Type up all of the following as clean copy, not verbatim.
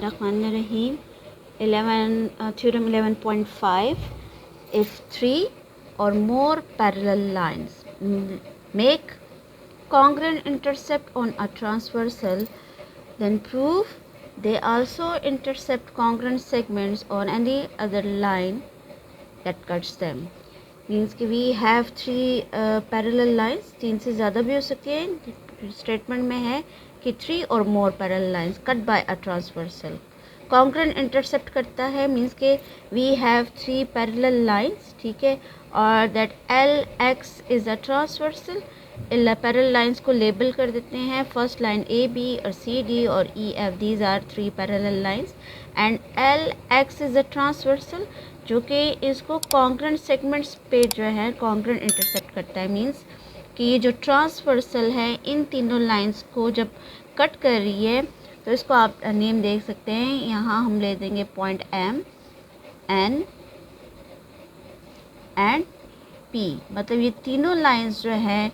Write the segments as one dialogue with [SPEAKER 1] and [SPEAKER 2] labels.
[SPEAKER 1] बिस्मिल्लाहिर्रहमानिर्रहीम 11 theorem 11.5 if three or more parallel lines make congruent intercept on a transversal, then prove they also intercept congruent segments on any other line that cuts them. Means कि we have three parallel lines, तीन से ज़्यादा भी हो सकती है। Statement में है कि थ्री और more parallel lines cut by a transversal. Congruent intercept करता है मीन्स के we have three parallel lines, ठीक है, और that L X is a transversal. Parallel lines को लेबल कर देते हैं, फर्स्ट लाइन ए बी और सी डी और E F, these are three parallel lines and L X is a transversal जो कि इसको कॉन्ग्रुएंट सेगमेंट्स पे जो है कॉन्ग्रुएंट इंटरसेप्ट करता है। मींस कि ये जो ट्रांसवर्सल है इन तीनों लाइंस को जब कट कर रही है तो इसको आप नेम देख सकते हैं। यहाँ हम ले देंगे point M N and P, मतलब ये तीनों लाइंस जो है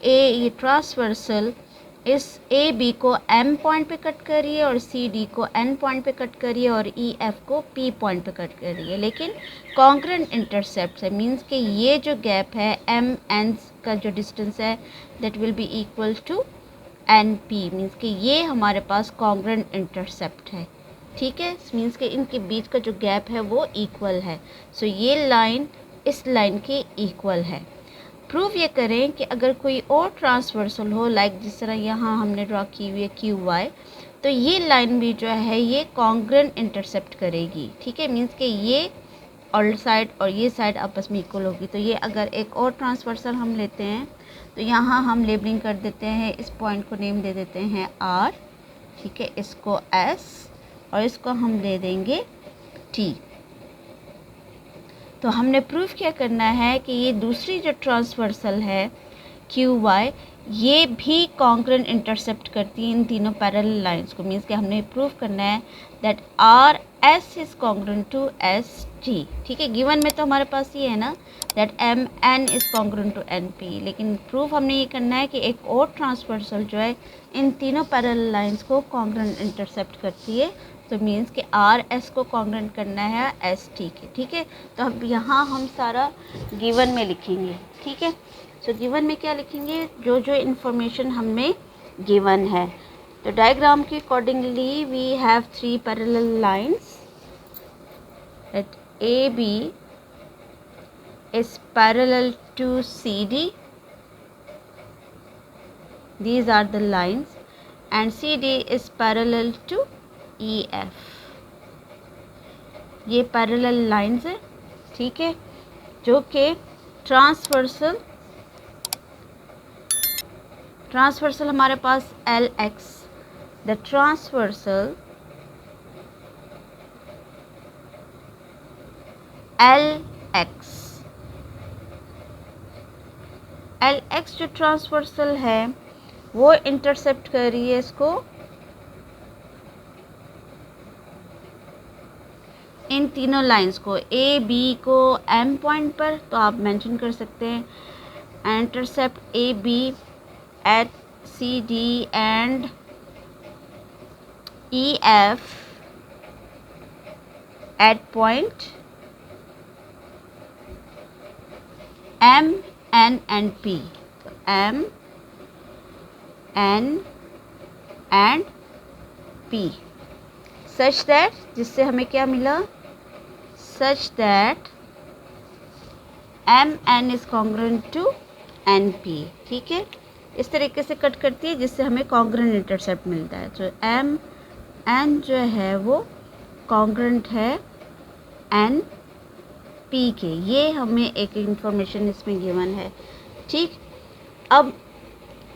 [SPEAKER 1] ये ट्रांसवर्सल इस ए बी को एम पॉइंट पे कट कर रही है और सी डी को एन पॉइंट पे कट कर रही है और ई एफ को पी पॉइंट पे कट कर रही है, लेकिन कॉन्ग्रुएंट इंटरसेप्ट है। मींस कि ये जो गैप है एम एन का जो डिस्टेंस है that will be equal to N P, means कि ये हमारे पास कॉन्ग्रुएंट इंटरसेप्ट है, ठीक है। मीन्स कि इनके बीच का जो गैप है वो इक्वल है। सो ये लाइन इस लाइन के इक्वल है। प्रूव ये करें कि अगर कोई और ट्रांसवर्सल हो, लाइक जिस तरह यहाँ हमने ड्रॉ की हुई है क्यू वाई, तो ये लाइन भी जो है ये कॉन्ग्रुएंट इंटरसेप्ट करेगी, ठीक है। मीन्स कि ये और साइड और ये साइड आपस में इक्वल होगी। तो ये अगर एक और ट्रांसवर्सल हम लेते हैं तो यहाँ हम लेबलिंग कर देते हैं, इस पॉइंट को नेम दे देते हैं आर, ठीक है, इसको एस और इसको हम दे देंगे टी। तो हमने प्रूफ क्या करना है कि ये दूसरी जो ट्रांसवर्सल है क्यू वाई ये भी कॉन्ग्रुएंट इंटरसेप्ट करती है इन तीनों पैरेलल लाइंस को। मीन्स कि हमने प्रूफ करना है that R S is congruent to S T, ठीक है। गिवन में तो हमारे पास ये है ना that M N is congruent to N P, लेकिन प्रूफ हमने ये करना है कि एक और ट्रांसवर्सल जो है इन तीनों पैरेलल लाइंस को कॉन्ग्रुएंट इंटरसेप्ट करती है। तो मीन्स कि आर एस को कॉन्ग्रुएंट करना है एस टी के, ठीक है। तो अब यहाँ हम सारा गिवन में लिखेंगे, ठीक है। सो गिवन में क्या लिखेंगे, जो जो इन्फॉर्मेशन हमें गिवन है। तो डायग्राम के accordingly we have three parallel lines at A B is parallel to C D, these are the lines, and CD is parallel to EF, ये पैरेलल लाइंस है, ठीक है, जो कि ट्रांसवर्सल हमारे पास L X, the transversal L X जो transversal है वो इंटरसेप्ट कर रही है इसको इन तीनों लाइंस को, ए बी को एम पॉइंट पर, तो आप मेंशन कर सकते हैं intercept A B at C D and E F at point M N and P. तो M N and P such that, जिससे हमें क्या मिला, such that M N is congruent to N P, ठीक है। इस तरीके से कट करती है जिससे हमें कॉन्ग्रुएंट इंटरसेप्ट मिलता है। तो एम एन जो है वो कॉन्ग्रुएंट है एन पी के, ये हमें एक इंफॉर्मेशन इसमें गिवन है, ठीक। अब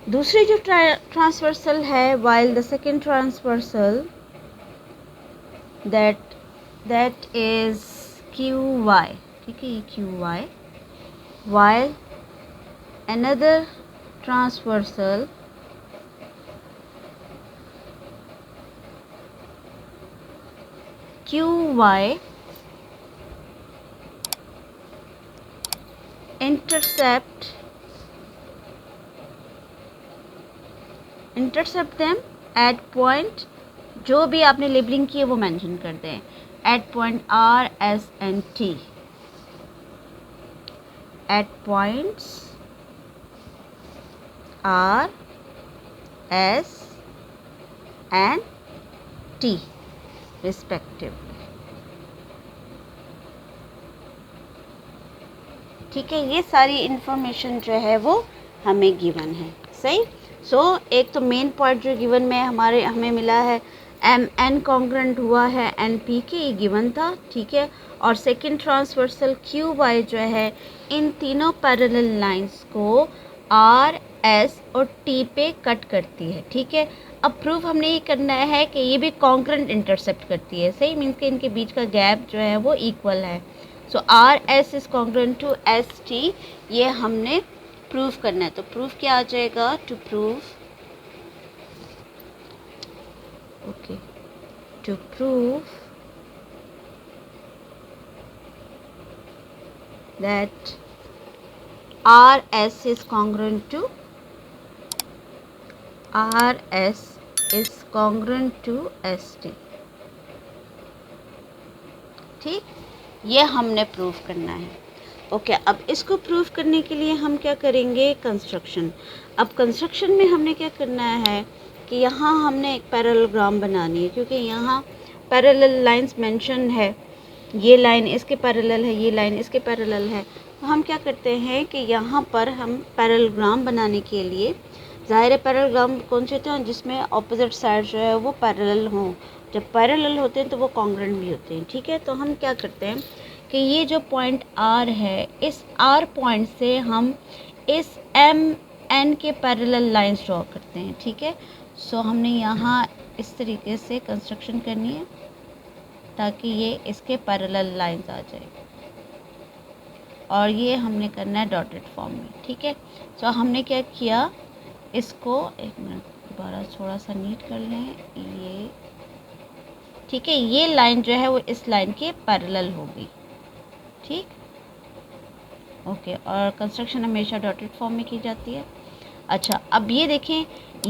[SPEAKER 1] दूसरी जो ट्रांसवर्सल है, while the second transversal that is Q Y, ठीक है, ये Q Y, while another transversal Q Y intercept them at point जो भी आपने लेबलिंग की है वो मेंशन कर दें। At point R S and T, at points R S and T respectively. ठीक है, ये सारी इंफॉर्मेशन जो है वो हमें गिवन है। सही। सो एक तो मेन पॉइंट जो गिवन में हमें मिला है, एम एन कॉन्ग्रेंट हुआ है एन पी के, ये गिवन था। ठीक है, और सेकंड ट्रांसवर्सल क्यू वाई जो है इन तीनों पैरेलल लाइंस को आर एस और टी पे कट करती है। ठीक है, अब प्रूफ हमने ये करना है कि ये भी कॉन्ग्रेंट इंटरसेप्ट करती है। सही, मीन्स कि इनके बीच का गैप जो है वो इक्वल है। So R S is congruent to S T, ये हमने प्रूफ करना है। तो प्रूफ क्या आ जाएगा? To proof, okay, to prove that RS is congruent to RS is congruent to ST। ठीक, ये हमने प्रूफ करना है। ओके, अब इसको प्रूफ करने के लिए हम क्या करेंगे? कंस्ट्रक्शन। अब कंस्ट्रक्शन में हमने क्या करना है कि यहाँ हमने एक पैरेललोग्राम बनानी है, क्योंकि यहाँ पैरेलल लाइंस मेंशन है। ये लाइन इसके पैरेलल है, ये लाइन इसके पैरेलल है। तो हम क्या करते हैं कि यहाँ पर हम पैरेललोग्राम बनाने के लिए, ज़ाहिर है पैरेललोग्राम कौन से होते हैं? जिसमें ऑपोजिट साइड जो है वो पैरेलल हों। जब पैरेलल होते हैं तो वो कॉन्ग्रेंट भी होते हैं। ठीक है, तो हम क्या करते हैं कि ये जो पॉइंट आर है, इस आर पॉइंट से हम इस एम एन के पैरेलल लाइंस ड्रॉ करते हैं। ठीक है, सो हमने यहाँ इस तरीके से कंस्ट्रक्शन करनी है ताकि ये इसके पैरेलल लाइंस आ जाए, और ये हमने करना है डॉटेड फॉर्म में। ठीक है, सो हमने क्या किया, इसको एक मिनट दोबारा थोड़ा सा नीट कर लें ये। ठीक है, ये लाइन जो है वो इस लाइन के पैरेलल होगी। ठीक, ओके, और कंस्ट्रक्शन हमेशा डॉटेड फॉर्म में की जाती है। अच्छा, अब ये देखें,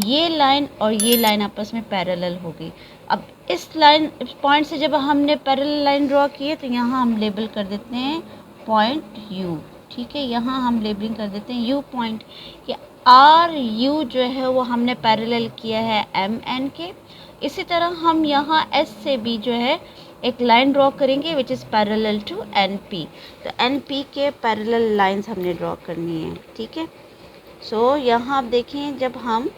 [SPEAKER 1] ये लाइन और ये लाइन आपस में पैरेलल हो गई। अब इस लाइन पॉइंट से जब हमने पैरेलल लाइन ड्रॉ की है तो यहाँ हम लेबल कर देते हैं पॉइंट यू। ठीक है, यहाँ हम लेबलिंग कर देते हैं यू पॉइंट। ये आर यू जो है वो हमने पैरेलल किया है एम एन के। इसी तरह हम यहाँ एस से भी जो है एक लाइन ड्रॉ करेंगे which is parallel to N P. तो एन पी के पैरेलल लाइंस हमने ड्रॉ करनी है। ठीक है, सो यहाँ आप देखें, जब हम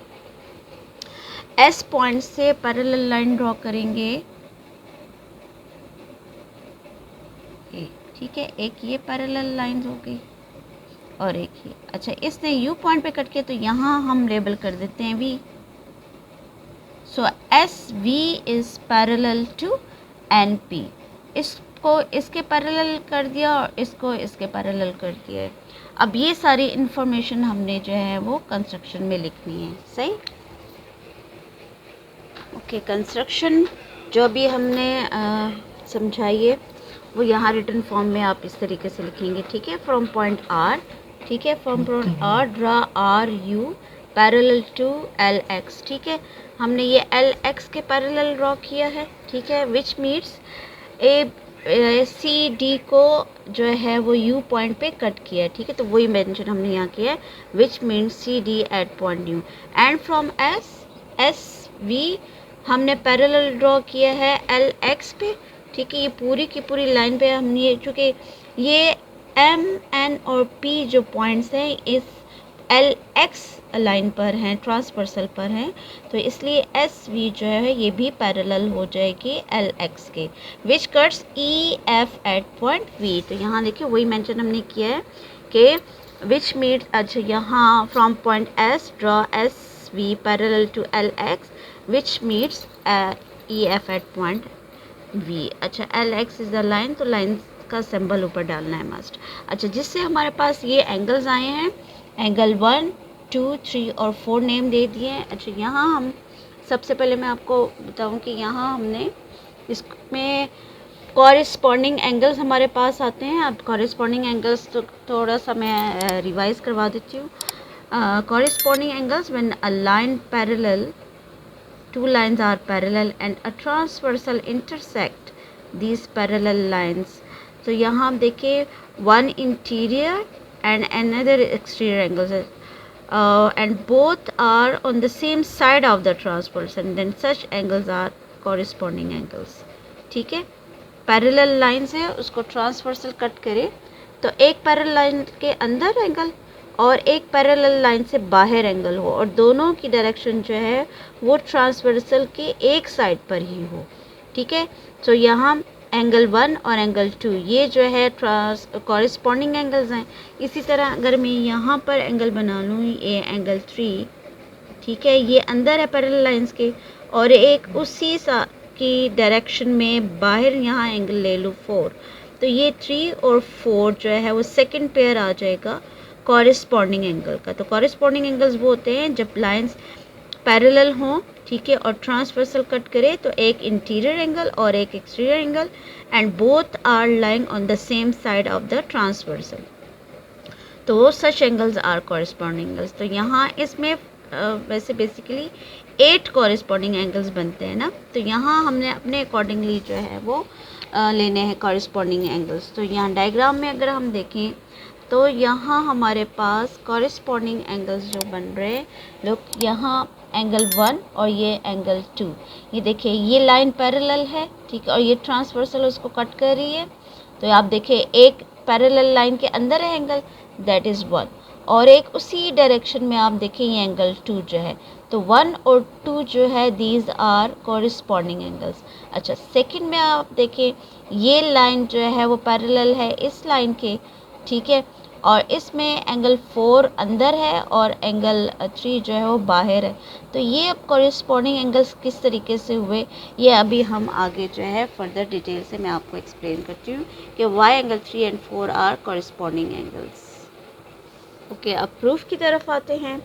[SPEAKER 1] एस पॉइंट से पैरेलल लाइन ड्रॉ करेंगे, ठीक है, एक ये पैरेलल लाइन हो गई और एक ये। अच्छा, इसने यू पॉइंट पे कट किया तो यहाँ हम लेबल कर देते हैं V. So S V is parallel to N P. इसको इसके पैरेलल कर दिया और इसको इसके पैरेलल कर दिया है। अब ये सारी इन्फॉर्मेशन हमने जो है वो कंस्ट्रक्शन में लिखनी है। सही, ओके, कंस्ट्रक्शन जो भी हमने समझाई है वो यहाँ रिटन फॉर्म में आप इस तरीके से लिखेंगे। ठीक है, फ्रॉम पॉइंट आर, ठीक है, from point R draw R U parallel to L X. ठीक है, हमने ये एल एक्स के पैरेलल ड्रॉ किया है। ठीक है, which means A C D को जो है वो यू पॉइंट पे कट किया है। ठीक है, तो वही मेंशन हमने यहाँ किया है, which means C D at point U. And from S S V हमने पैरेलल ड्रॉ किया है एल एक्स पे। ठीक है, ये पूरी की पूरी लाइन पे हमने, चूँकि ये एम एन और पी जो पॉइंट्स हैं इस एल एक्स लाइन पर हैं, ट्रांसवर्सल पर हैं, तो इसलिए एस वी जो है ये भी पैरेलल हो जाएगी एल एक्स के, which cuts E F at point V. तो यहाँ देखिए वही मेंशन हमने किया है कि विच मीट, अच्छा, यहाँ from point S draw S V parallel to L X which meets E F at point V. अच्छा, L X is the line, तो लाइन का सिंबल ऊपर डालना है मस्ट। अच्छा, जिससे हमारे पास ये एंगल्स आए हैं, एंगल 1, 2, 3 और 4 नेम दे दिए हैं। अच्छा, यहाँ हम सबसे पहले मैं आपको बताऊं कि यहाँ हमने इसमें कॉरेस्पॉन्डिंग एंगल्स हमारे पास आते हैं। अब कॉरेस्पॉन्डिंग एंगल्स तो थोड़ा सा मैं रिवाइज करवा देती हूँ। Corresponding angles when a line parallel two lines are parallel and a transversal intersect these parallel lines. तो यहाँ हम देखें one interior and another exterior angles and both are on the same side of the transverse and then such angles are corresponding angles. ठीक है, parallel line से उसको transversal cut करें तो एक पैरेलल लाइन के अंदर एंगल और एक पैरेलल लाइन से बाहर एंगल हो और दोनों की डायरेक्शन जो है वो ट्रांसवर्सल के एक साइड पर ही हो. ठीक है, तो यहाँ एंगल 1 और एंगल 2 ये जो है कॉरेस्पॉन्डिंग एंगल्स हैं. इसी तरह अगर मैं यहाँ पर एंगल बना लूँ ये एंगल 3, ठीक है, ये अंदर है पैरेलल लाइंस के और एक उसी की डायरेक्शन में बाहर यहाँ एंगल ले लूँ 4, तो ये 3 और 4 जो है वो सेकंड पेयर आ जाएगा कॉरेस्पॉन्डिंग एंगल का. तो कॉरेस्पॉन्डिंग एंगल्स वो होते हैं जब लाइंस पैरेलल हों, ठीक है, और ट्रांसवर्सल कट करे तो एक इंटीरियर एंगल और एक exterior angle and both are lying on the same side of the transversal, तो such angles are corresponding angles. तो यहाँ इसमें वैसे बेसिकली 8 कॉरेस्पॉन्डिंग एंगल्स बनते हैं ना, तो यहाँ हमने अपने अकॉर्डिंगली जो है वो लेने हैं कॉरेस्पॉन्डिंग एंगल्स. तो यहाँ डायग्राम में अगर हम देखें तो यहाँ हमारे पास कॉरेस्पॉन्डिंग एंगल्स जो बन रहे हैं, लोग यहाँ एंगल 1 और ये एंगल 2, ये देखिए ये लाइन पैरेलल है, ठीक है, और ये ट्रांसवर्सल उसको कट कर रही है. तो आप देखिए एक पैरेलल लाइन के अंदर है एंगल दैट इज़ 1 और एक उसी डायरेक्शन में आप देखें ये एंगल 2 जो है, तो 1 और 2 जो है दीज आर कॉरेस्पॉन्डिंग एंगल्स. अच्छा, सेकंड में आप देखें ये लाइन जो है वो पैरेलल है इस लाइन के, ठीक है, और इसमें एंगल 4 अंदर है और एंगल 3 जो है वो बाहर है. तो ये अब कॉरेस्पॉन्डिंग एंगल्स किस तरीके से हुए ये अभी हम आगे जो है फर्दर डिटेल से मैं आपको एक्सप्लेन करती हूँ कि why angle 3 and 4 are corresponding angles. Okay, अब प्रूफ की तरफ आते हैं.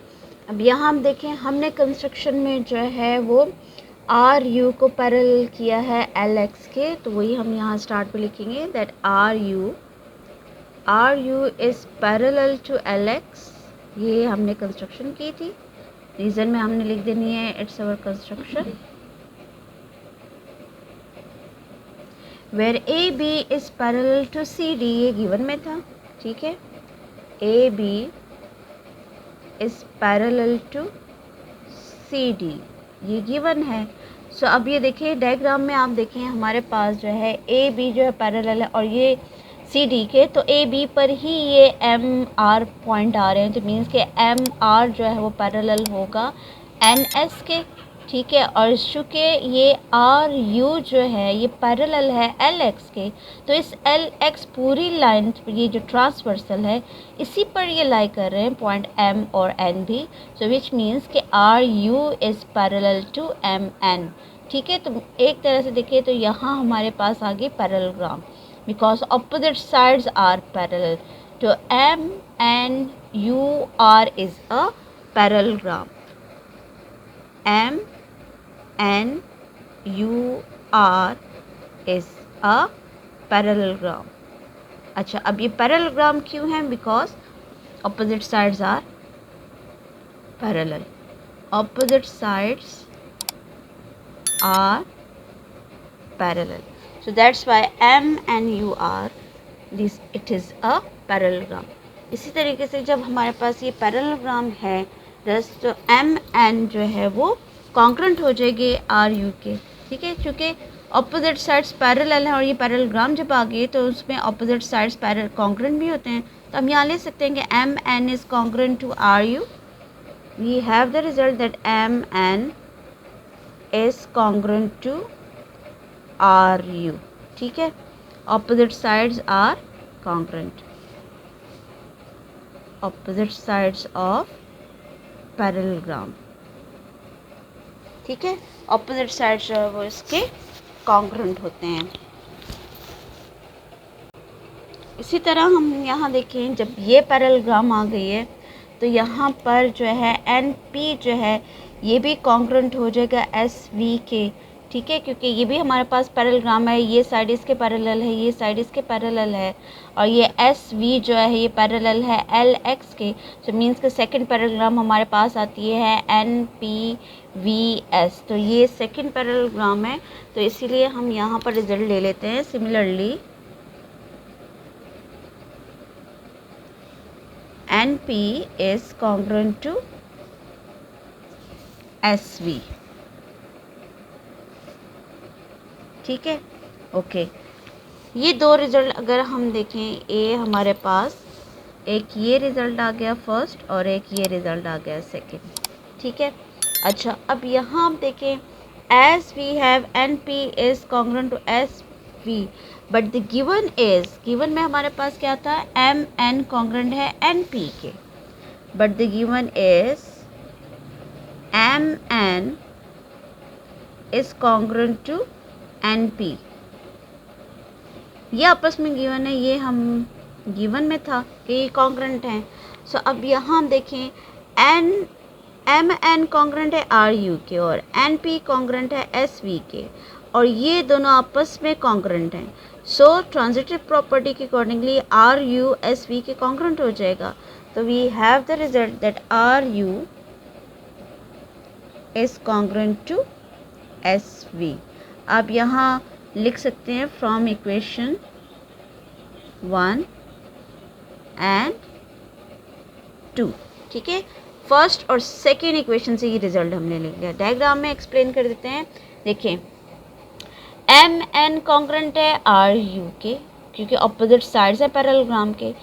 [SPEAKER 1] अब यहाँ हम देखें हमने कंस्ट्रक्शन में जो है वो आर यू को पैरेलल किया है एल एक्स के, तो वही हम यहाँ स्टार्ट पे लिखेंगे that R U is parallel to L X. ये हमने कंस्ट्रक्शन की थी, रीज़न में हमने लिख देनी है it's our construction. Where A B is parallel to C D, ये गिवन में था, ठीक है, A B is parallel to C D ये गिवन है. सो अब ये देखिए डायग्राम में आप देखें हमारे पास जो है ए बी जो है पैरेलल है और ये सी डी के, तो ए बी पर ही ये एम आर पॉइंट आ रहे हैं, तो मीन्स के एम आर जो है वो पैरेलल होगा एन एस के, ठीक है, और चूँकि ये आर यू जो है ये पैरेलल है एल एक्स के, तो इस एल एक्स पूरी लाइन ये जो ट्रांसवर्सल है इसी पर ये लाई कर रहे हैं पॉइंट एम और एन भी. सो विच मीन्स कि R U is parallel to M N, ठीक है. तो एक तरह से देखिए तो यहाँ हमारे पास आ गई parallelogram because opposite sides are parallel. So M and U R is a parallelogram. M and U R is a parallelogram. अच्छा, अब ये parallelogram क्यों है? Because opposite sides are parallel. Opposite sides are parallel. So that's why M and U are this, it is a parallelogram. इसी तरीके से जब हमारे पास ये parallelogram है तो M N जो है वो कॉन्ग्रुएंट हो जाएगी R U के, ठीक है, क्योंकि ऑपोजिट साइड्स पैरेलल है और ये पैरेललोग्राम जब आ गए तो उसमें ऑपोजिट साइड्स कॉन्ग्रुएंट भी होते हैं. तो हम यहाँ ले सकते हैं कि M N is congruent to R U. We have the result that M N is congruent to R U, ठीक है, opposite sides are congruent, opposite sides of parallelogram, ठीक है, ऑपोजिट साइड्स जो है वो इसके कॉन्ग्रुएंट होते हैं. इसी तरह हम यहाँ देखें जब ये पैरेललोग्राम आ गई है तो यहाँ पर जो है एन पी जो है ये भी कॉन्ग्रुएंट हो जाएगा एस वी के, ठीक है, क्योंकि ये भी हमारे पास पैरेलग्राम है, ये साइड इसके पैरेलल है, ये साइड इसके पैरेलल है, और ये एस वी जो है ये पैरेलल है एल एक्स के। सो मीन्स के सेकंड पैरेलग्राम हमारे पास आती है एन पी वी एस। तो ये सेकंड पैरेलग्राम है, तो इसीलिए हम यहाँ पर रिजल्ट ले लेते हैं। Similarly N P is congruent to S V. ठीक है, ओके। ये दो रिज़ल्ट अगर हम देखें, ये हमारे पास एक ये रिज़ल्ट आ गया फर्स्ट और एक ये रिज़ल्ट आ गया सेकंड। ठीक है, अच्छा अब यहाँ आप देखें, as we have N P is congruent to S V, but the given is, given में हमारे पास क्या था, एम एन कॉन्ग्रुएंट है एन पी के, but the given is M N is congruent to N P. ये आपस में गिवन है, ये हम गिवन में था कि ये कॉन्ग्रुएंट हैं। सो अब यहाँ हम देखें, एन एम एन कॉन्ग्रुएंट है आर यू के और एन पी कॉन्ग्रुएंट है एस वी के, और ये दोनों आपस में कॉन्ग्रुएंट हैं। सो ट्रांजिटिव प्रॉपर्टी के accordingly R U S V के कॉन्ग्रुएंट हो जाएगा। तो we have the result that R U is congruent to S V. आप यहाँ लिख सकते हैं फ्रॉम इक्वेशन 1 एंड 2। ठीक है, फर्स्ट और सेकेंड इक्वेशन से ये रिजल्ट हमने ले लिया। डायग्राम में एक्सप्लेन कर देते हैं। देखिए, एम एन कॉन्ग्रुएंट है आर यू के, क्योंकि ऑपोजिट साइड्स है पैरेलग्राम के।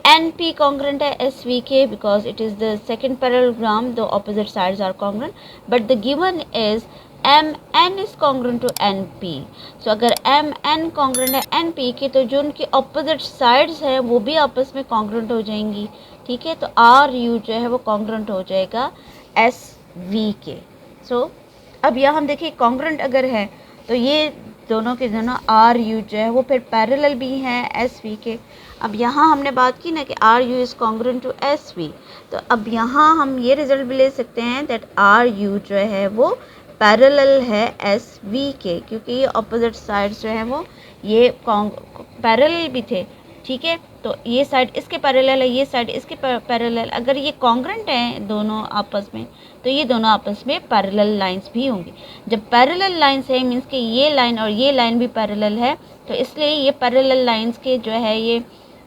[SPEAKER 1] एन पी कॉन्ग्रुएंट है एस वी के, because it is the second parallelogram, the opposite sides are congruent, but the given is M N is congruent to N P. So अगर M N congruent है N P के, तो जो उनकी opposite sides हैं वो भी आपस में कॉन्ग्रुएंट हो जाएंगी। ठीक है, तो आर यू जो है वो कॉन्ग्रुएंट हो जाएगा एस वी के। सो अब यहाँ हम देखिए, कॉन्ग्रुएंट अगर है तो ये दोनों के दोनों आर यू जो है वो फिर पैरेलल भी हैं एस वी के। अब यहाँ हमने बात की ना कि R U is congruent to S V, तो अब यहाँ हम ये रिजल्ट भी ले सकते हैं दैट आर यू जो है वो पैरेलल है एस वी के, क्योंकि ये ऑपोजिट साइड्स जो हैं वो ये पैरेलल भी थे। ठीक है, तो ये साइड इसके पैरेलल है, ये साइड इसके पैरेलल। अगर ये कॉन्ग्रुएंट हैं दोनों आपस में, तो ये दोनों आपस में पैरेलल लाइंस भी होंगी। जब पैरेलल लाइंस है मीन्स कि ये लाइन और ये लाइन भी पैरेलल है, तो इसलिए ये पैरेलल लाइंस के जो है ये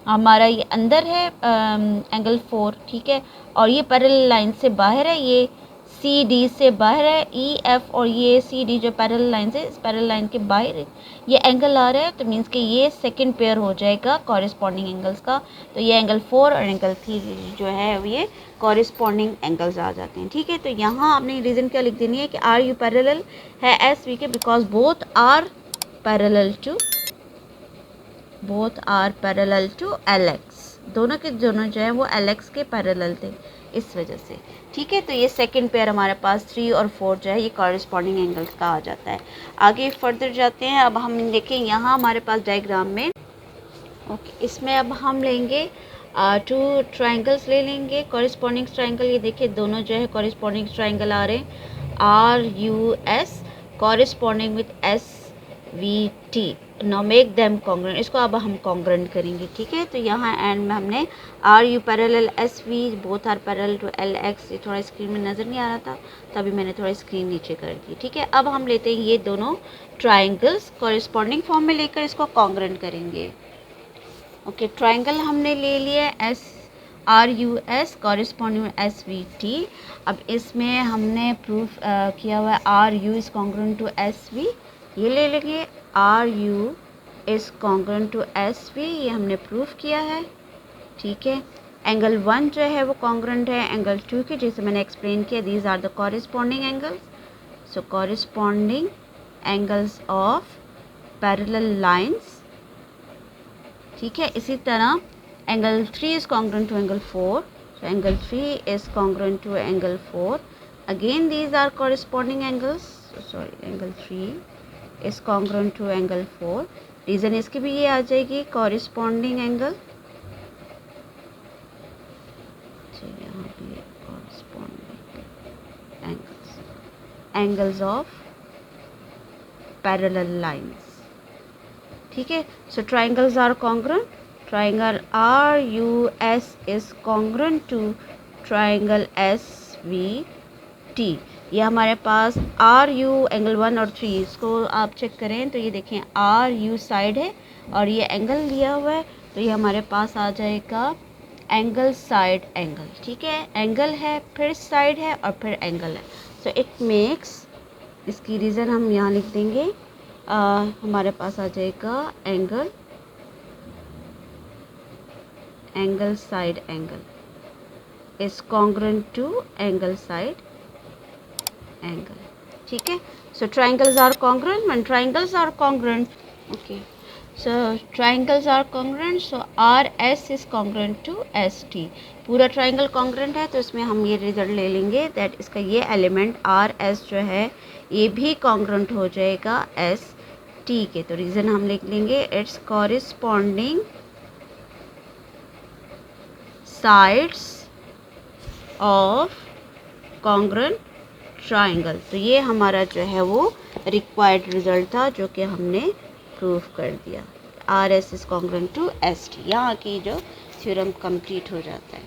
[SPEAKER 1] हमारा ये अंदर है एंगल 4। ठीक है, और ये पैरेलल लाइन से बाहर है, ये सी डी से बाहर है, ई एफ और ये सी डी जो पैरेलल लाइन से, इस पैरेलल लाइन के बाहर ये एंगल आ रहा है, तो मीन्स कि ये सेकंड पेयर हो जाएगा कॉरेस्पॉन्डिंग एंगल्स का। तो ये एंगल 4 और एंगल 3 जो है ये कॉरेस्पॉन्डिंग एंगल्स आ जाते हैं। ठीक है, तो यहाँ आपने रीज़न क्या लिख देनी है कि आर यू पैरेलल है एस वी के, because both are parallel to L X. दोनों के दोनों जो है वो एल एक्स के पैरेलल थे, इस वजह से। ठीक है, तो ये सेकंड पेयर हमारे पास 3 और 4 जो है ये कॉरेस्पॉन्डिंग एंगल्स का आ जाता है। आगे फर्दर जाते हैं। अब हम देखें यहाँ हमारे पास डायग्राम में, ओके, इसमें अब हम लेंगे 2 ट्रायंगल्स ले लेंगे कॉरेस्पॉन्डिंग ट्रायंगल। ये देखिए दोनों जो है कॉरेस्पॉन्डिंग ट्रायंगल आ रहे हैं, R U S corresponding with S V T. Now make them congruent. इसको अब हम कॉन्ग्रुएंट करेंगे। ठीक है, तो यहाँ एंड में हमने R U parallel S V both are parallel to L X. ये थोड़ा स्क्रीन में नज़र नहीं आ रहा था, तो अभी मैंने थोड़ा स्क्रीन नीचे कर दी। ठीक है, अब हम लेते हैं ये दोनों ट्राइंगल्स कॉरेस्पॉन्डिंग फॉर्म में लेकर इसको कॉन्ग्रुएंट करेंगे। ओके, ट्राइंगल हमने ले लिया S R U S corresponding S V T. अब इसमें हमने प्रूफ किया हुआ है R U is congruent to S V. ये ले लेंगे R U is congruent to S V, ये हमने प्रूफ किया है। ठीक है, एंगल 1 जो है वो कॉन्ग्रुएंट है एंगल 2 के, जैसे मैंने एक्सप्लेन किया। These are the corresponding angles. So corresponding angles of parallel lines. ठीक है, इसी तरह angle 3 is congruent to angle 4। So angle 3 is congruent to angle 4। Again these are corresponding angles. Sorry, angle 3 is congruent to angle 4। Reason इसकी भी ये आ जाएगी corresponding angle. यहाँ भी corresponding angles of parallel lines. ठीक है, so triangles are congruent, triangle RUS is congruent to triangle SVT। ये हमारे पास RU एंगल 1 और 3, इसको आप चेक करें तो ये देखें RU साइड है और ये एंगल लिया हुआ है, तो ये हमारे पास आ जाएगा एंगल साइड एंगल। ठीक है, एंगल है फिर साइड है और फिर एंगल है, सो इट मेक्स, इसकी रीज़न हम यहाँ लिख देंगे, हमारे पास आ जाएगा angle side angle is congruent to angle side angle. ठीक है, so triangles are congruent, when triangles are congruent, okay, so triangles are congruent, so RS is congruent to ST। पूरा ट्राइंगल कॉन्ग्रुएंट है तो इसमें हम ये रिजल्ट ले लेंगे दैट इसका ये एलिमेंट RS जो है ये भी कॉन्ग्रुएंट हो जाएगा ST के। तो रीज़न हम लिख लेंगे it's corresponding sides of congruent triangle. तो ये हमारा जो है वो रिक्वायर्ड रिजल्ट था जो कि हमने प्रूव कर दिया। RS is congruent to ST। यहाँ की जो थ्योरम कंप्लीट हो जाता है।